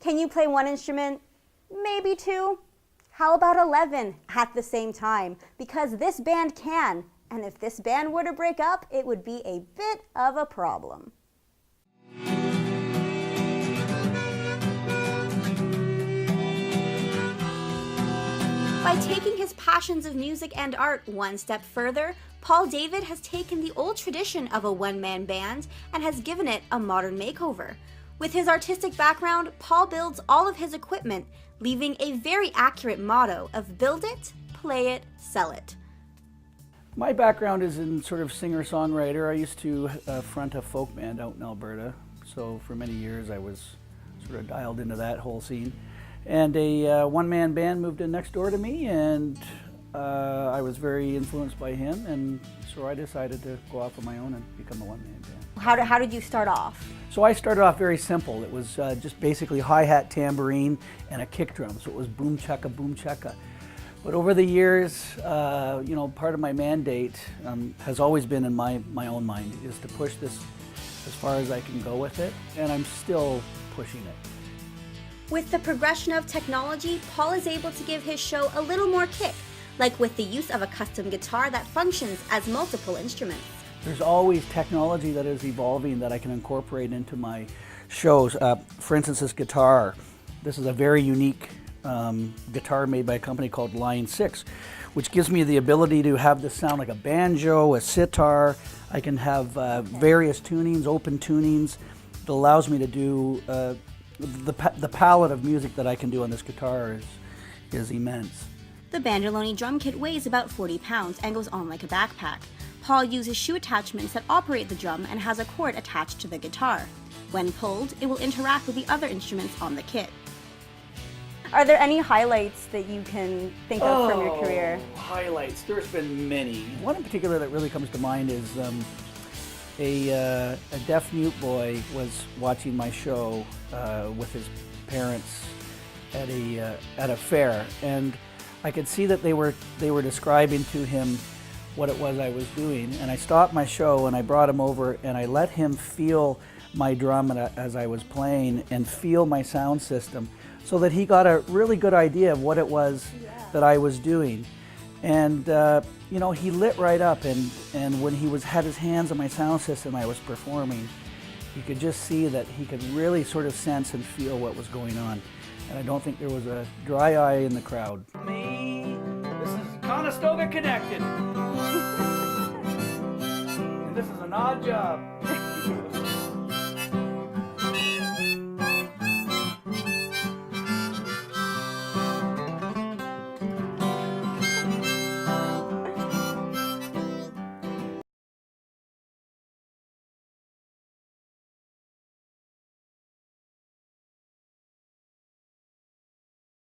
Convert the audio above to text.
Can you play one instrument? Maybe two. How about 11 at the same time? Because this band can, and if this band were to break up, it would be a bit of a problem. By taking his passions of music and art one step further, Paul David has taken the old tradition of a one-man band and has given it a modern makeover. With his artistic background, Paul builds all of his equipment, leaving a very accurate motto of build it, play it, sell it. My background is in sort of singer-songwriter. I used to front a folk band out in Alberta, so for many years I was sort of dialed into that whole scene. And a one-man band moved in next door to me, and I was very influenced by him, and so I decided to go off on my own and become a one-man band. How did you start off? So I started off very simple. It was just basically hi-hat, tambourine, and a kick drum, so it was boom checka, boom checka. But over the years, you know, part of my mandate has always been in my own mind, is to push this as far as I can go with it, and I'm still pushing it. With the progression of technology, Paul is able to give his show a little more kick, like with the use of a custom guitar that functions as multiple instruments. There's always technology that is evolving that I can incorporate into my shows. For instance, this guitar. This is a very unique guitar made by a company called Line 6, which gives me the ability to have this sound like a banjo, a sitar. I can have various tunings, open tunings. It allows me to do the palette of music that I can do on this guitar is immense. The Bandaloni drum kit weighs about 40 pounds and goes on like a backpack. Paul uses shoe attachments that operate the drum and has a cord attached to the guitar. When pulled, it will interact with the other instruments on the kit. Are there any highlights that you can think of from your career? Highlights. There's been many. One in particular that really comes to mind is a deaf mute boy was watching my show with his parents at a fair, and I could see that they were describing to him what it was I was doing, and I stopped my show and I brought him over and I let him feel my drum as I was playing and feel my sound system, so that he got a really good idea of what it was that I was doing. And you know, he lit right up, and when he had his hands on my sound system I was performing, you could just see that he could really sort of sense and feel what was going on. And I don't think there was a dry eye in the crowd. Me, this is Conestoga Connected. And this is an odd job.